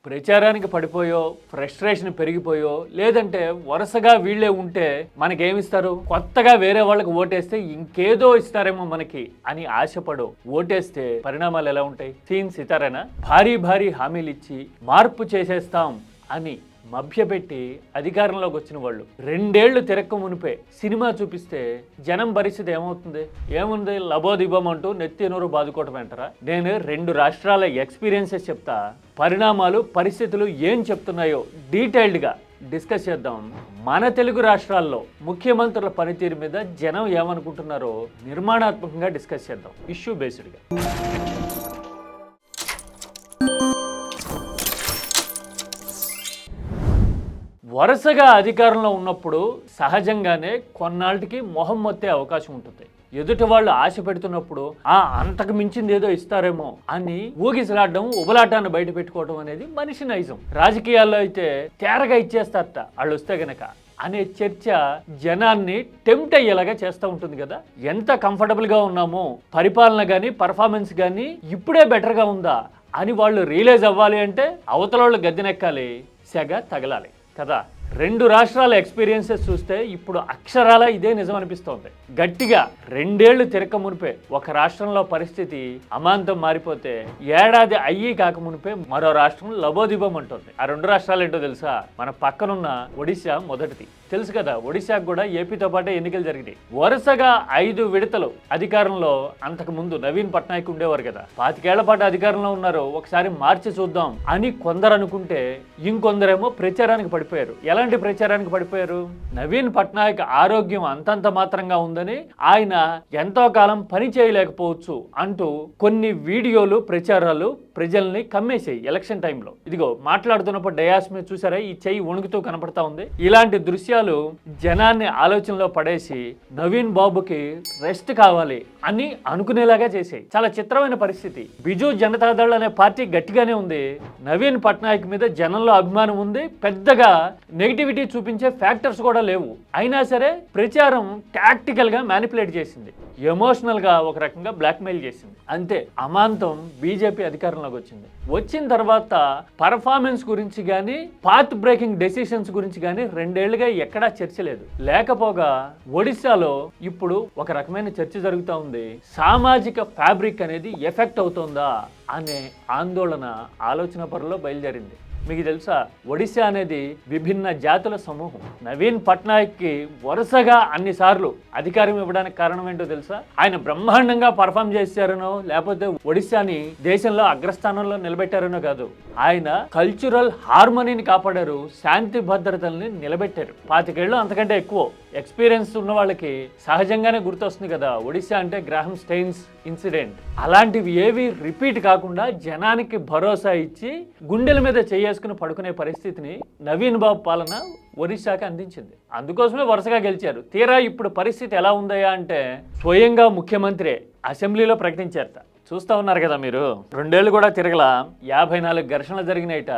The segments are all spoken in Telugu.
ప్రచారానికి పడిపోయో, ఫ్రస్ట్రేషన్ పెరిగిపోయో, లేదంటే వరుసగా వీళ్ళే ఉంటే మనకేమిస్తారు? కొత్తగా వేరే వాళ్ళకి ఓటేస్తే ఇంకేదో ఇస్తారేమో మనకి అని ఆశపడో ఓటేస్తే పరిణామాలు ఎలా ఉంటాయి? సీన్ సితారేనా? భారీ భారీ హామీలు ఇచ్చి మార్పు చేసేస్తాం అని మభ్యపెట్టి అధికారంలోకి వచ్చిన వాళ్ళు 2 ఏళ్లు తిరక్క మునిపే సినిమా చూపిస్తే జనం పరిస్థితి ఏమవుతుంది? ఏముంది, లబోదిబం అంటూ నెత్తి నోరు బాదుకోవటం అంటారా? నేను 2 రాష్ట్రాల ఎక్స్పీరియన్సెస్ చెప్తా, పరిణామాలు పరిస్థితులు ఏం చెప్తున్నాయో డీటెయిల్డ్గా డిస్కస్ చేద్దాం. మన తెలుగు రాష్ట్రాల్లో ముఖ్యమంత్రుల పనితీరు మీద జనం ఏమనుకుంటున్నారో నిర్మాణాత్మకంగా డిస్కస్ చేద్దాం, ఇష్యూ బేస్డ్గా. వరుసగా అధికారంలో ఉన్నప్పుడు సహజంగానే కొన్నాళ్ళకి మొహం మొత్తే అవకాశం ఉంటుంది. ఎదుటి వాళ్ళు ఆశ పెడుతున్నప్పుడు అంతకు మించింది ఏదో ఇస్తారేమో అని ఊగిసలాడడం, ఉబలాటాన్ని బయట పెట్టుకోవడం అనేది మనిషి నైజం. రాజకీయాల్లో అయితే తేరగా ఇచ్చేస్తారట వాళ్ళు వస్తే గనక అనే చర్చ జనాన్ని టెంప్ట్ అయ్యేలాగా చేస్తూ ఉంటుంది కదా. ఎంత కంఫర్టబుల్గా ఉన్నామో, పరిపాలన కానీ పర్ఫార్మెన్స్ కానీ ఇప్పుడే బెటర్గా ఉందా అని వాళ్ళు రియలైజ్ అవ్వాలి అంటే అవతల వాళ్ళు గద్దెనెక్కాలి, సెగ తగలాలి కదా. 2 రాష్ట్రాల ఎక్స్పీరియన్సెస్ చూస్తే ఇప్పుడు అక్షరాల ఇదే నిజం అనిపిస్తోంది. గట్టిగా 2 ఏళ్లు తిరక్క మునిపే ఒక రాష్ట్రంలో పరిస్థితి అమాంతం మారిపోతే, ఏడాది అయ్యి కాక మునిపే మరో రాష్ట్రం లబోదిబం అంటుంది. ఆ 2 రాష్ట్రాలు ఏంటో తెలుసా? మన పక్కనున్న ఒడిశా మొదటిది. తెలుసు కదా, ఒడిశాకు కూడా ఏపీతో పాటే ఎన్నికలు జరిగినాయి. వరుసగా 5 విడతలు అధికారంలో అంతకు ముందు నవీన్ పట్నాయక్ ఉండేవారు కదా. 25 ఏళ్ల పాటు అధికారంలో ఉన్నారు, ఒకసారి మార్చి చూద్దాం అని కొందరు అనుకుంటే ఇంకొందరేమో ప్రచారానికి పడిపోయారు. ఎలాంటి ప్రచారానికి పడిపోయారు? నవీన్ పట్నాయక్ ఆరోగ్యం అంతంత మాత్రంగా ఉందని, ఆయన ఎంతో కాలం పని చేయలేకపోవచ్చు అంటూ కొన్ని వీడియోలు, ప్రచారాలు ప్రజల్ని కమ్మేసాయి ఎలక్షన్ టైంలో. ఇదిగో మాట్లాడుతున్నప్పుడు డయాస్ మీద చూసారా, ఈ చెయ్యి వణుకుతూ కనపడతా ఉంది. ఇలాంటి దృశ్యాలు జనాన్ని ఆలోచనలో పడేసి నవీన్ బాబుకి రెస్ట్ కావాలి అని అనుకునేలాగా చేసాయి. చాలా చిత్రమైన పరిస్థితి. బిజు జనతాదళ్ అనే పార్టీ గట్టిగానే ఉంది, నవీన్ పట్నాయక్ మీద జనంలో అభిమానం ఉంది, పెద్దగా నెగిటివిటీ చూపించే ఫ్యాక్టర్స్ కూడా లేవు. అయినా సరే ప్రచారం టాక్టికల్ గా మ్యానిపులేట్ చేసింది, ఎమోషనల్ గా ఒక రకంగా బ్లాక్మెయిల్ చేసింది. అంతే, అమాంతం బీజేపీ అధికారంలోకి వచ్చింది. వచ్చిన తర్వాత పర్ఫార్మెన్స్ గురించి కానీ, పాత్ బ్రేకింగ్ డెసిషన్స్ గురించి కానీ 2 ఏళ్లుగా ఎక్కడా చర్చ లేదు. లేకపోగా ఒడిశాలో ఇప్పుడు ఒక రకమైన చర్చ జరుగుతూ ఉంది. సామాజిక ఫ్యాబ్రిక్ అనేది ఎఫెక్ట్ అవుతుందా అనే ఆందోళన ఆలోచన పరులో బయలుదేరింది. మీకు తెలుసా, ఒడిశా అనేది విభిన్న జాతుల సమూహం. నవీన్ పట్నాయక్కి వరుసగా అన్నిసార్లు అధికారం ఇవ్వడానికి కారణం ఏంటో తెలుసా? ఆయన బ్రహ్మాండంగా పర్ఫామ్ చేశారనో, లేకపోతే ఒడిశాని దేశంలో అగ్రస్థానంలో నిలబెట్టారనో కాదు. ఆయన కల్చరల్ హార్మనీని కాపాడారు, శాంతి భద్రతల్ని నిలబెట్టారు. 25 ఏళ్ళు అంతకంటే ఎక్కువ ఎక్స్పీరియన్స్ ఉన్న వాళ్ళకి సహజంగానే గుర్తొస్తుంది కదా ఒడిశా అంటే గ్రాహం స్టెయిన్స్ ఇన్సిడెంట్. అలాంటివి ఏవి రిపీట్ కాకుండా జనానికి భరోసా ఇచ్చి గుండెల మీద చేసుకుని పడుకునే పరిస్థితిని నవీన్ బాబు పాలన ఒడిశాకి అందించింది. అందుకోసమే వరుసగా గెలిచారు. తీరా ఇప్పుడు పరిస్థితి ఎలా ఉందయ్యా అంటే, స్వయంగా ముఖ్యమంత్రి అసెంబ్లీలో ప్రకటించారట. చూస్తూ ఉన్నారు కదా మీరు, 2 ఏళ్ళు కూడా తిరగల 54 ఘర్షణలు జరిగినాయిట,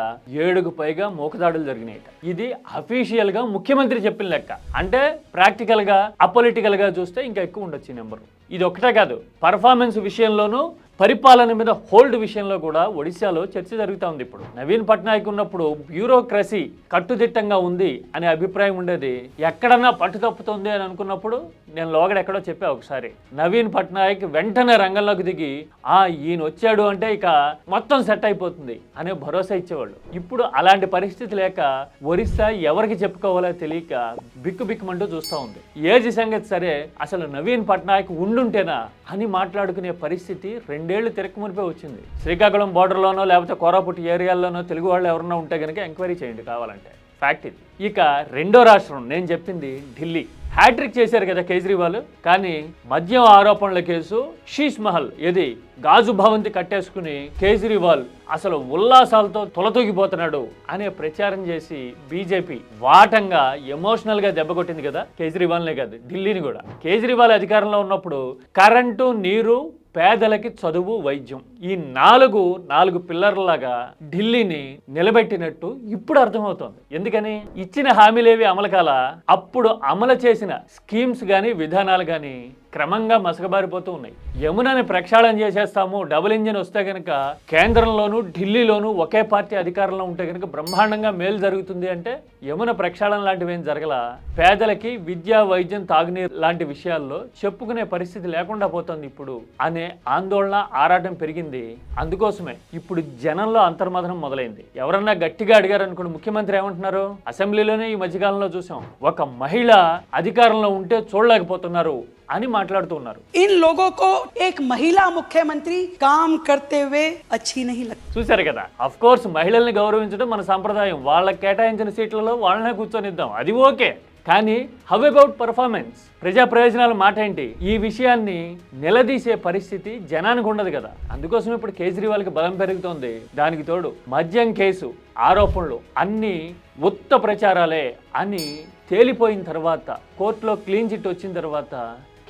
7కు పైగా మూకదాడులు జరిగినాయిట. ఇది అఫీషియల్ గా ముఖ్యమంత్రి చెప్పిన లెక్క. అంటే ప్రాక్టికల్ గా, అపొలిటికల్ గా చూస్తే ఇంకా ఎక్కువ ఉండొచ్చు ఈ నెంబరు. ఇది ఒకటే కాదు, పర్ఫార్మెన్స్ విషయంలోనూ పరిపాలన మీద హోల్డ్ విషయంలో కూడా ఒడిశాలో చర్చ జరుగుతూ ఉంది. ఇప్పుడు నవీన్ పట్నాయక్ ఉన్నప్పుడు బ్యూరోక్రసీ కట్టుదిట్టంగా ఉంది అనే అభిప్రాయం ఉండేది. ఎక్కడన్నా పట్టు తప్పుతుంది అని అనుకున్నప్పుడు నేను లోగడ ఎక్కడో చెప్పా ఒకసారి, నవీన్ పట్నాయక్ వెంటనే రంగంలోకి దిగి ఈయన వచ్చాడు అంటే ఇక మొత్తం సెట్ అయిపోతుంది అనే భరోసా ఇచ్చేవాళ్ళు. ఇప్పుడు అలాంటి పరిస్థితి లేక ఒరిస్సా ఎవరికి చెప్పుకోవాలో తెలియక బిక్కుబిక్కుమంటూ చూస్తూ ఉంది. ఏజ్ సంగతి సరే, అసలు నవీన్ పట్నాయక్ ఉండుంటేనా అని మాట్లాడుకునే పరిస్థితి 2 ఏళ్లు తిరక్క మునిపే వచ్చింది. శ్రీకాకుళం బోర్డర్లోనో లేకపోతే కోరాపుట్ ఏరియాల్లోనో తెలుగు వాళ్ళు ఎవరన్నా ఉంటే కనుక ఎంక్వైరీ చేయండి కావాలంటే, ఫ్యాక్ట్ ఇది. ఇక 2వ రాష్ట్రం నేను చెప్పింది ఢిల్లీ. హ్యాట్రిక్ చేశారు కదా కేజ్రీవాల్, కానీ మద్యం ఆరోపణల కేసు, షీష్ మహల్ ఏది గాజు భవంతి కట్టేసుకుని కేజ్రీవాల్ అసలు ఉల్లాసాలతో తొలతూగిపోతున్నాడు అనే ప్రచారం చేసి బీజేపీ వాటంగా ఎమోషనల్ గా దెబ్బకొట్టింది కదా కేజ్రీవాల్నే కాదు ఢిల్లీని కూడా. కేజ్రీవాల్ అధికారంలో ఉన్నప్పుడు కరెంటు, నీరు, పేదలకి చదువు, వైద్యం, ఈ 4 పిల్లర్లాగా ఢిల్లీని నిలబెట్టినట్టు ఇప్పుడు అర్థమవుతోంది. ఎందుకని? ఇచ్చిన హామీలేవి అమలు కాల, అప్పుడు అమలు చేసిన స్కీమ్స్ కానీ విధానాలు కానీ క్రమంగా మసకబారిపోతూ ఉన్నాయి. యమునని ప్రక్షాళన చేసేస్తాము, డబుల్ ఇంజిన్ వస్తే కనుక కేంద్రంలోనూ ఢిల్లీలోనూ ఒకే పార్టీ అధికారంలో ఉంటే కనుక బ్రహ్మాండంగా మేలు జరుగుతుంది అంటే యమున ప్రక్షాళన లాంటివి ఏం జరగల. పేదలకి విద్య, వైద్యం, తాగునీరు లాంటి విషయాల్లో చెప్పుకునే పరిస్థితి లేకుండా పోతుంది ఇప్పుడు అనే ఆందోళన, ఆరాటం పెరిగింది. అందుకోసమే ఇప్పుడు జనంలో అంతర్మథనం మొదలైంది. ఎవరన్నా గట్టిగా అడిగారు అనుకోండి, ముఖ్యమంత్రి ఏమంటున్నారు, అసెంబ్లీలోనే ఈ మధ్యకాలంలో చూసాం, ఒక మహిళ అధికారంలో ఉంటే చూడలేకపోతున్నారు అని మాట్లాడుతున్నారు. इन लोगों को एक महिला मुख्यमंत्री काम करते हुए अच्छी नहीं लगती. చూశారు కదా, అఫ్ కోర్స్ మహిళల్ని గౌరవించడం మన సంప్రదాయం. వాళ్ళకి కేటాయించిన సీట్లలో వాళ్ళనే కూర్చొనిద్దాం, అది ఓకే. కానీ హౌ అబౌట్ పర్ఫార్మెన్స్? ప్రజా ప్రయోజనాల మాట ఏంటి? ఈ విషయాన్ని నిలదీసే పరిస్థితి జనానికి ఉండదు కదా. అందుకోసం ఇప్పుడు కేజ్రీవాల్కి బలం పెరుగుతోంది. దానికి తోడు మద్యం కేసు ఆరోపణలు అన్నీ ఉత్త ప్రచారాలే అని తేలిపోయిన తర్వాత, కోర్టులో క్లీన్ చిట్ వచ్చిన తర్వాత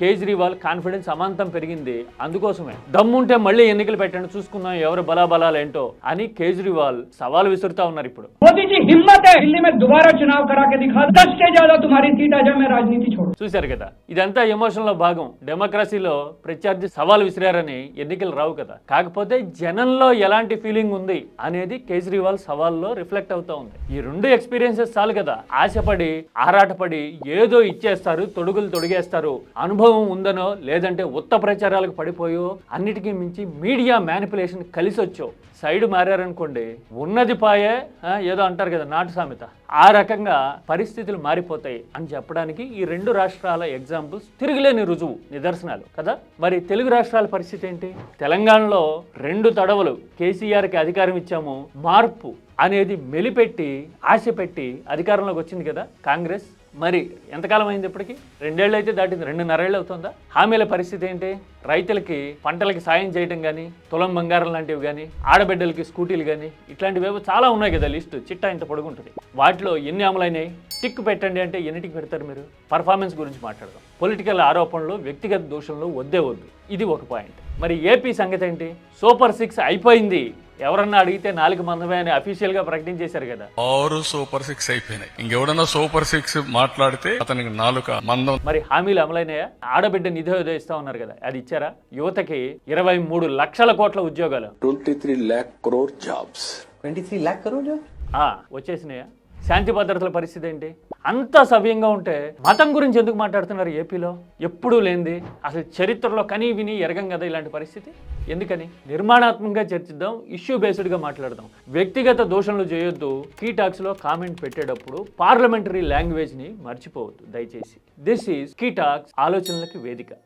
కేజ్రీవాల్ కాన్ఫిడెన్స్ అమాంతం పెరిగింది. అందుకోసమే దమ్ముంటే మళ్ళీ ఎన్నికలు పెట్టండి, చూసుకుందాం ఎవరు బలాబలాలు ఏంటో అని కేజ్రీవాల్ సవాల్ విసురుతా ఉన్నారు. ఇప్పుడు मोदी जी हिम्मत है दिल्ली में दोबारा चुनाव करा के दिखा, 10 से ज्यादा तुम्हारी सीट आ जाए, मैं राजनीति छोड़. చూశారు కదా, ఇదంతా ఎమోషన్ లో భాగం. డెమోక్రసీలో ప్రత్యర్థి సవాల్ విసిరారని ఎన్నికలు రావు కదా. కాకపోతే జనంలో ఎలాంటి ఫీలింగ్ ఉంది అనేది కేజ్రీవాల్ సవాల్లో రిఫ్లెక్ట్ అవుతా ఉంది. ఈ రెండు ఎక్స్పీరియన్సెస్ చాలు కదా. ఆశపడి ఆరాటపడి ఏదో ఇచ్చేస్తారు, తొడుగులు తొడిగేస్తారు. అనుభవం ఉందనో లేదంటే ఉత్త ప్రచారాలకు పడిపోయో, అన్నిటికీ మించి మీడియా మ్యానిపులేషన్ కలిసి వచ్చో సైడ్ మారారనుకోండి, ఉన్నది పాయే ఏదో అంటారు కదా నాటు సామెత, ఆ రకంగా పరిస్థితులు మారిపోతాయి అని చెప్పడానికి ఈ రెండు రాష్ట్రాల ఎగ్జాంపుల్స్ తిరుగులేని రుజువు, నిదర్శనాలు కదా. మరి తెలుగు రాష్ట్రాల పరిస్థితి ఏంటి? తెలంగాణలో 2 తడవలు కేసీఆర్కి అధికారం ఇచ్చాము, మార్పు అనేది మెలిపెట్టి ఆశ పెట్టి అధికారంలోకి వచ్చింది కదా కాంగ్రెస్. మరి ఎంతకాలం అయింది? ఇప్పటికి 2 ఏళ్ళు అయితే దాటింది, 2.5 ఏళ్ళు అవుతుందా? హామీల పరిస్థితి ఏంటి? రైతులకి పంటలకి సాయం చేయడం కానీ, తులం బంగారం లాంటివి కానీ, ఆడబిడ్డలకి స్కూటీలు కానీ, ఇట్లాంటివి చాలా ఉన్నాయి కదా. లిస్టు చిట్టా ఇంత పొడుగుంటుంది. వాటిలో ఎన్ని అమలైనాయి? టిక్ పెట్టండి అంటే ఎన్నిటికి పెడతారు మీరు? పర్ఫార్మెన్స్ గురించి మాట్లాడదాం. పొలిటికల్ ఆరోపణలు, వ్యక్తిగత దూషణలు వద్దే వద్దు, ఇది ఒక పాయింట్. మరి ఏపీ సంగతి ఏంటి? సూపర్ 6 అయిపోయింది. ఎవరన్నా అడిగితే 4 మందమే అని అఫీషియల్ గా ప్రకటించేశారు కదా. 6 సూపర్ 6 అయిపోయినాయి. ఇంకెవడన్నా సూపర్ 6 మాట్లాడితే అతనికి 4 మందం. మరి హామీలు అమలైనాయా? ఆడబిడ్డ నిధి ఏదో ఇస్తా ఉన్నారు కదా, అది ఇచ్చారా? యువతకి 23 లక్షల కోట్ల ఉద్యోగాలు, 23 lakh crore jobs. 23 lakh crore jobs? వచ్చేసినాయా? శాంతి భద్రతల పరిస్థితి ఏంటి? అంతా సవ్యంగా ఉంటే మతం గురించి ఎందుకు మాట్లాడుతున్నారు ఏపీలో? ఎప్పుడూ లేనిది, అసలు చరిత్రలో కనీ విని ఎరగం కదా ఇలాంటి పరిస్థితి. ఎందుకని? నిర్మాణాత్మకంగా చర్చిద్దాం, ఇష్యూ బేస్డ్గా మాట్లాడదాం. వ్యక్తిగత దోషణలు చేయొద్దు. కీ టాక్స్లో కామెంట్ పెట్టేటప్పుడు పార్లమెంటరీ లాంగ్వేజ్ని మర్చిపోవద్దు దయచేసి. దిస్ ఈజ్ కీ టాక్స్, ఆలోచనలకి వేదిక.